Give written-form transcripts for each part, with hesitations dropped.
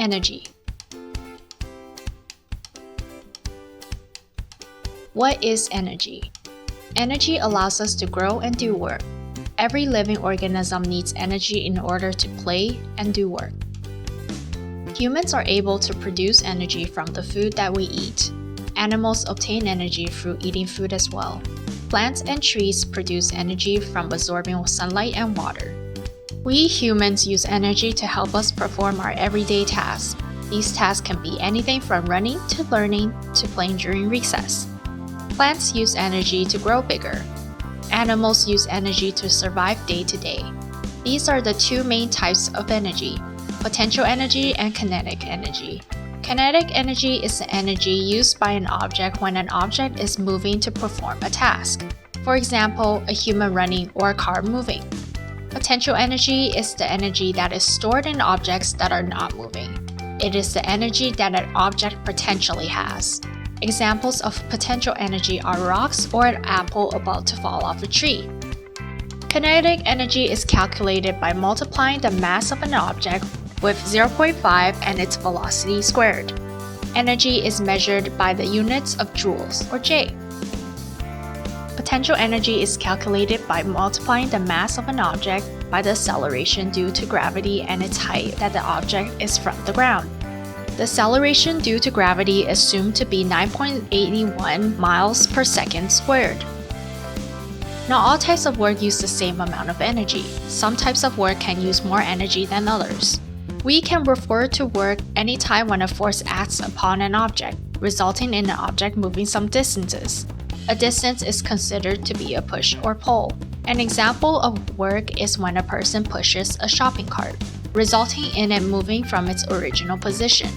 Energy. What is energy? Energy allows us to grow and do work. Every living organism needs energy in order to play and do work. Humans are able to produce energy from the food that we eat. Animals obtain energy through eating food as well. Plants and trees produce energy from absorbing sunlight and water. We humans use energy to help us perform our everyday tasks. These tasks can be anything from running to learning to playing during recess. Plants use energy to grow bigger. Animals use energy to survive day to day. These are the two main types of energy: potential energy and kinetic energy. Kinetic energy is the energy used by an object when an object is moving to perform a task. For example, a human running or a car moving. Potential energy is the energy that is stored in objects that are not moving. It is the energy that an object potentially has. Examples of potential energy are rocks or an apple about to fall off a tree. Kinetic energy is calculated by multiplying the mass of an object with 0.5 and its velocity squared. Energy is measured by the units of joules, or J. Potential energy is calculated by multiplying the mass of an object by the acceleration due to gravity and its height that the object is from the ground. The acceleration due to gravity is assumed to be 9.81 miles per second squared. Not all types of work use the same amount of energy. Some types of work can use more energy than others. We can refer to work anytime when a force acts upon an object, resulting in an object moving some distances. A distance is considered to be a push or pull. An example of work is when a person pushes a shopping cart, resulting in it moving from its original position.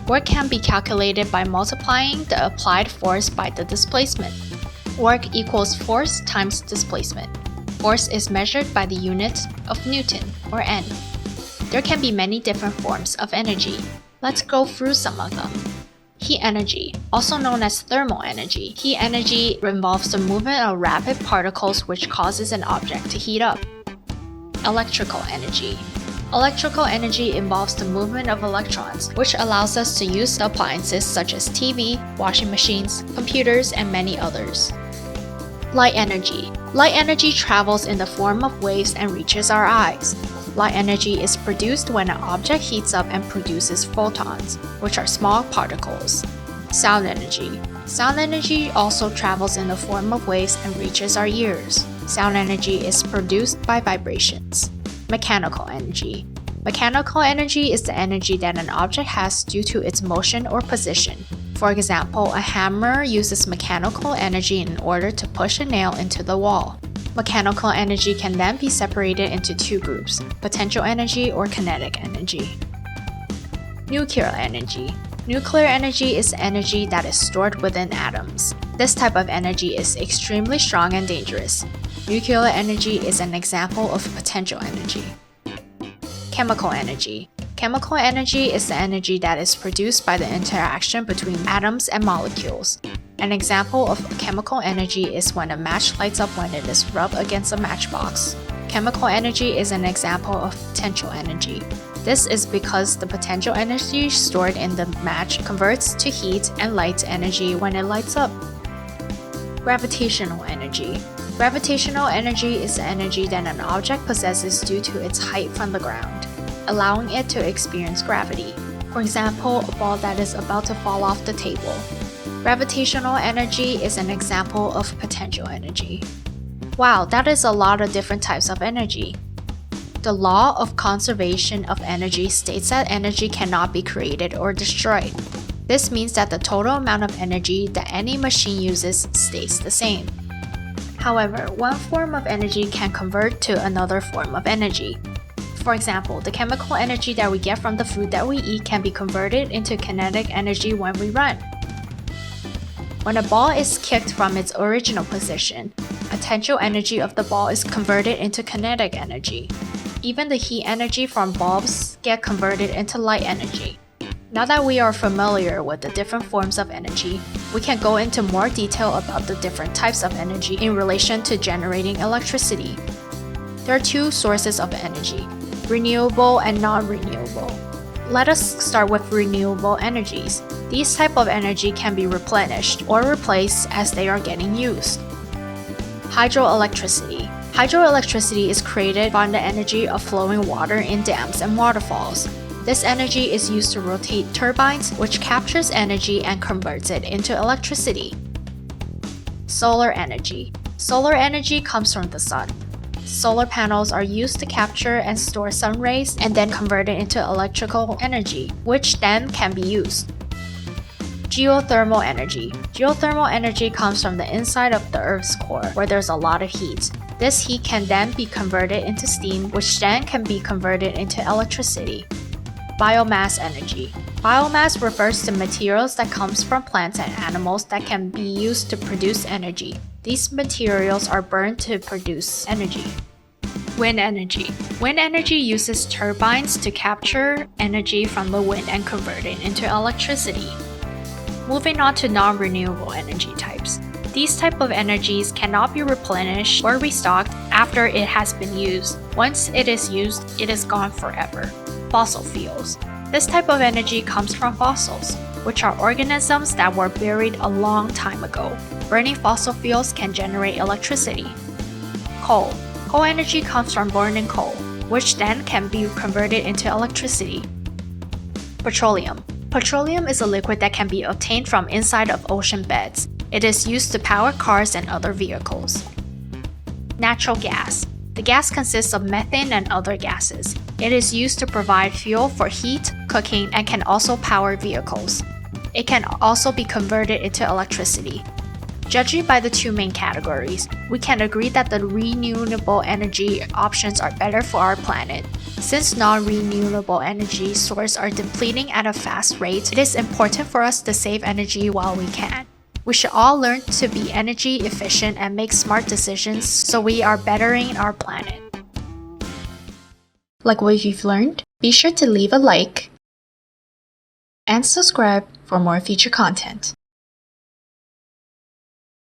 Work can be calculated by multiplying the applied force by the displacement. Work equals force times displacement. Force is measured by the unit of Newton, or N. There can be many different forms of energy. Let's go through some of them. Heat energy, also known as thermal energy. Heat energy involves the movement of rapid particles which causes an object to heat up. Electrical energy. Electrical energy involves the movement of electrons, which allows us to use appliances such as TV, washing machines, computers, and many others. Light energy. Light energy travels in the form of waves and reaches our eyes. Light energy is produced when an object heats up and produces photons, which are small particles. Sound energy. Sound energy also travels in the form of waves and reaches our ears. Sound energy is produced by vibrations. Mechanical energy. Mechanical energy is the energy that an object has due to its motion or position. For example, a hammer uses mechanical energy in order to push a nail into the wall. Mechanical energy can then be separated into two groups: potential energy or kinetic energy. Nuclear energy. Nuclear energy is energy that is stored within atoms. This type of energy is extremely strong and dangerous. Nuclear energy is an example of potential energy. Chemical energy. Chemical energy is the energy that is produced by the interaction between atoms and molecules. An example of chemical energy is when a match lights up when it is rubbed against a matchbox. Chemical energy is an example of potential energy. This is because the potential energy stored in the match converts to heat and light energy when it lights up. Gravitational energy. Gravitational energy is the energy that an object possesses due to its height from the ground, allowing it to experience gravity. For example, a ball that is about to fall off the table. Gravitational energy is an example of potential energy. Wow, that is a lot of different types of energy. The law of conservation of energy states that energy cannot be created or destroyed. This means that the total amount of energy that any machine uses stays the same. However, one form of energy can convert to another form of energy. For example, the chemical energy that we get from the food that we eat can be converted into kinetic energy when we run. When a ball is kicked from its original position, potential energy of the ball is converted into kinetic energy. Even the heat energy from bulbs get converted into light energy. Now that we are familiar with the different forms of energy, we can go into more detail about the different types of energy in relation to generating electricity. There are two sources of energy: renewable and non-renewable. Let us start with renewable energies. These type of energy can be replenished or replaced as they are getting used. Hydroelectricity. Hydroelectricity is created from the energy of flowing water in dams and waterfalls. This energy is used to rotate turbines, which captures energy and converts it into electricity. Solar energy. Solar energy comes from the sun. Solar panels are used to capture and store sun rays and then convert it into electrical energy, which then can be used. Geothermal energy. Geothermal energy comes from the inside of the Earth's core, where there's a lot of heat. This heat can then be converted into steam, which then can be converted into electricity. Biomass energy. Biomass refers to materials that comes from plants and animals that can be used to produce energy. These materials are burned to produce energy. Wind energy. Wind energy uses turbines to capture energy from the wind and convert it into electricity. Moving on to non-renewable energy types. These type of energies cannot be replenished or restocked after it has been used. Once it is used, it is gone forever. Fossil fuels. This type of energy comes from fossils, which are organisms that were buried a long time ago. Burning fossil fuels can generate electricity. Coal. Coal energy comes from burning coal, which then can be converted into electricity. Petroleum. Petroleum is a liquid that can be obtained from inside of ocean beds. It is used to power cars and other vehicles. Natural gas. The gas consists of methane and other gases. It is used to provide fuel for heat, cooking, and can also power vehicles. It can also be converted into electricity. Judging by the two main categories, we can agree that the renewable energy options are better for our planet. Since non-renewable energy sources are depleting at a fast rate, it is important for us to save energy while we can. We should all learn to be energy efficient and make smart decisions so we are bettering our planet. Like what you've learned? Be sure to leave a like and subscribe for more future content.